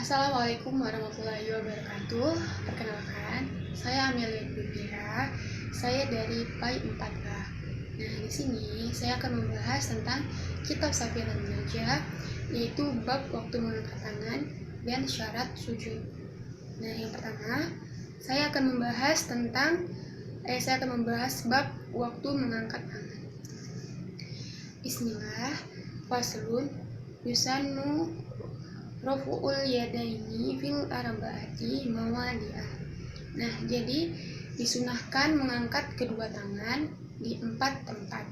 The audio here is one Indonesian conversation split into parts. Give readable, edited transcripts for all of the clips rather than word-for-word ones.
Assalamualaikum warahmatullahi wabarakatuh. Perkenalkan, saya Amelia Bubira. Saya dari PAI 4A. Nah, di sini saya akan membahas tentang kitab Safiatul Munajat, yaitu bab waktu mengangkat tangan dan syarat sujud. Nah, yang pertama, saya akan membahas bab waktu mengangkat tangan. Bismillah. Faslun yusannu rafu'ul yadaini fil arba'ati mawadi'ah. Nah, jadi disunahkan mengangkat kedua tangan di 4 tempat.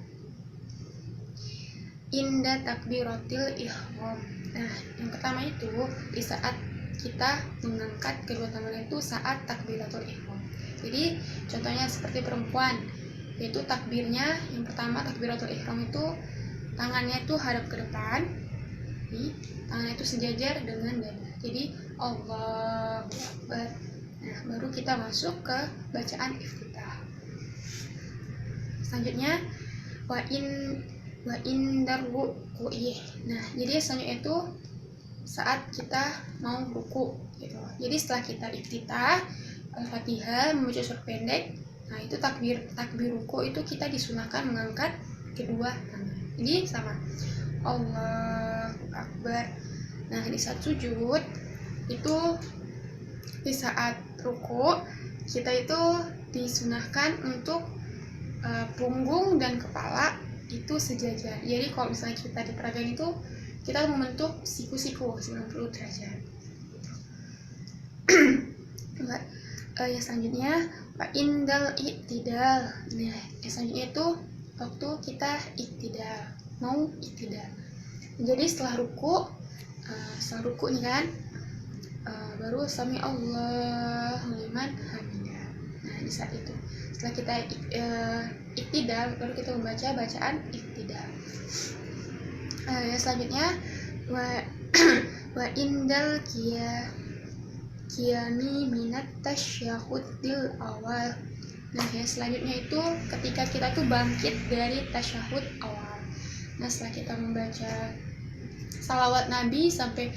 Inda takbiratil ihram. Nah, yang pertama itu di saat kita mengangkat kedua tangan itu saat takbiratul ihram. Jadi contohnya seperti perempuan, yaitu takbirnya yang pertama takbiratul ihram itu tangannya itu hadap ke depan, tangannya itu sejajar dengan dada. Jadi Allahu Akbar. Nah, baru kita masuk ke bacaan iftitah. Selanjutnya wa indar ruku'ih. Nah, jadi selanjutnya itu saat kita mau ruku gitu. Jadi setelah kita iftitah Al-Fatihah, membaca surat pendek, nah itu takbir ruku itu kita disunahkan mengangkat kedua tangan. Jadi sama Allahu Akbar. Nah, di saat sujud itu, di saat ruku kita itu disunahkan untuk punggung dan kepala itu sejajar. Jadi kalau misalnya kita di peragaan itu kita membentuk siku-siku 90 derajat. Yang selanjutnya indal iktidal. Nah, yang selanjutnya itu waktu kita iktidal, mau iktidal. Jadi setelah ruku nih kan, baru sami Allahu liman hamidah. Nah, di saat itu setelah kita iktidal, baru kita membaca bacaan iktidal. Yang selanjutnya wa indal qiyami minat tasyahudil awal. Nah, yang selanjutnya itu ketika kita tuh bangkit dari tasyahud awal. Nah, setelah kita membaca salawat Nabi sampai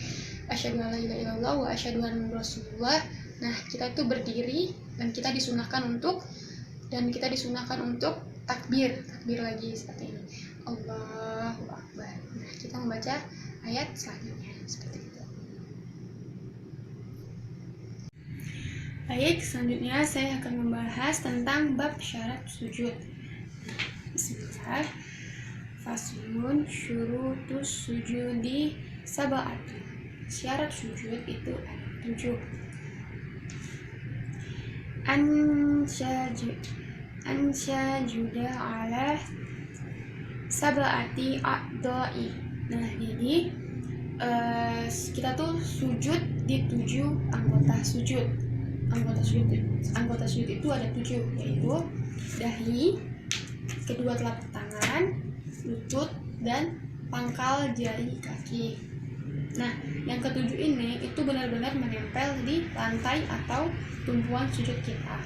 asyhadu an la ilaha illallah wa asyhadu anna rasulullah. Nah, kita itu berdiri dan kita disunahkan untuk takbir lagi seperti ini. Allahu Akbar. Nah, kita membaca ayat selanjutnya seperti itu. Baik, selanjutnya saya akan membahas tentang bab syarat sujud. Bismillah. Faslun syurutus sujudi sab'atu. Syarat sujud itu ada 7. Ansyajuda ala sab'ati a'dha'i. Nah, jadi kita tuh sujud di 7 anggota sujud. Anggota sujud itu ada 7, yaitu dahi, kedua telapak tangan, lutut, dan pangkal jari kaki. Nah, yang ke-7 ini itu benar-benar menempel di lantai atau tumpuan sujud kita.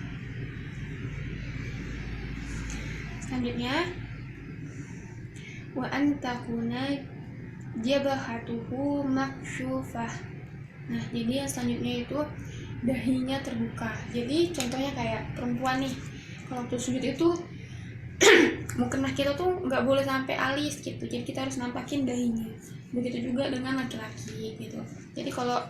Selanjutnya wa antakuna jabahatuhu maksyufah. Nah, jadi yang selanjutnya itu dahinya terbuka. Jadi contohnya kayak perempuan nih, kalau waktu sujud itu mukena kita tuh nggak boleh sampai alis gitu, jadi kita harus nampakin dahinya. Begitu juga dengan laki-laki gitu. Jadi kalau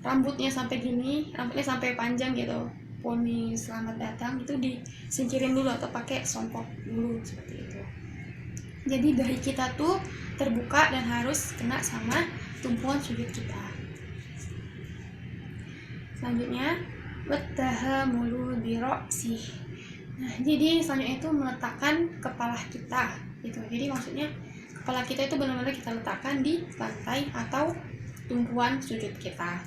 rambutnya sampai gini, rambutnya sampai panjang gitu, poni selamat datang, itu disingkirin dulu atau pakai sompok dulu seperti itu. Jadi dahi kita tuh terbuka dan harus kena sama tumpuan sujud kita. Selanjutnya wattahamulu bira'sih. Nah, jadi selanjutnya itu meletakkan kepala kita gitu. Jadi maksudnya kepala kita itu benar-benar kita letakkan di lantai atau tumpuan sujud kita.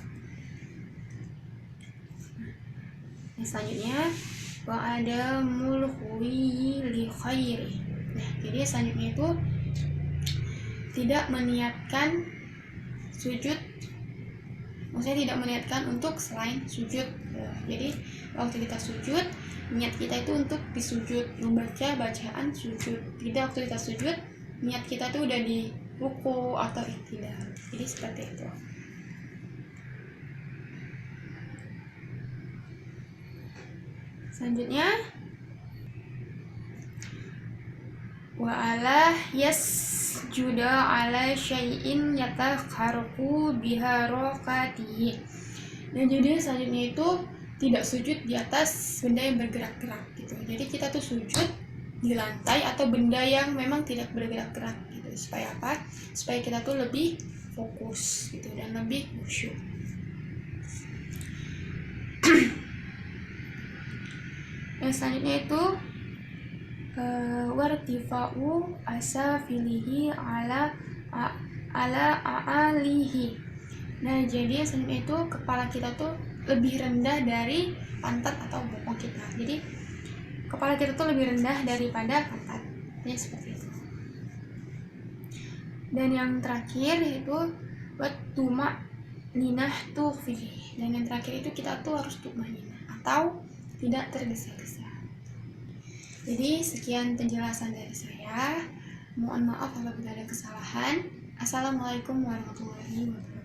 Nah, selanjutnya wa adamul huwi li khairi. Nah, jadi selanjutnya itu tidak meniatkan sujud, maksudnya tidak meniatkan untuk selain sujud. Jadi waktu kita sujud, niat kita itu untuk disujud, membaca bacaan sujud. Tidak waktu kita sujud, niat kita tuh udah di ruku atau iktidal. Jadi seperti itu. Selanjutnya wa ala yasjuda ala syai'in yatakharuku biharokatihi. Dan jadi selanjutnya itu tidak sujud di atas benda yang bergerak-gerak gitu. Jadi kita tuh sujud di lantai atau benda yang memang tidak bergerak-gerak gitu. Supaya apa? Supaya kita tuh lebih fokus gitu dan lebih khusyuk. Yang selanjutnya itu wartifa'u asafilihi ala a'alihi. Nah, jadi selanjutnya itu kepala kita tuh lebih rendah dari pantat atau bokong kita. Jadi kepala kita tuh lebih rendah daripada pantat. Ya, seperti itu. Dan yang terakhir yaitu watuma ninah tufihi. Dan yang terakhir itu kita tuh harus tumanina atau tidak tergesa-gesa. Jadi sekian penjelasan dari saya. Mohon maaf apabila ada kesalahan. Assalamualaikum warahmatullahi wabarakatuh.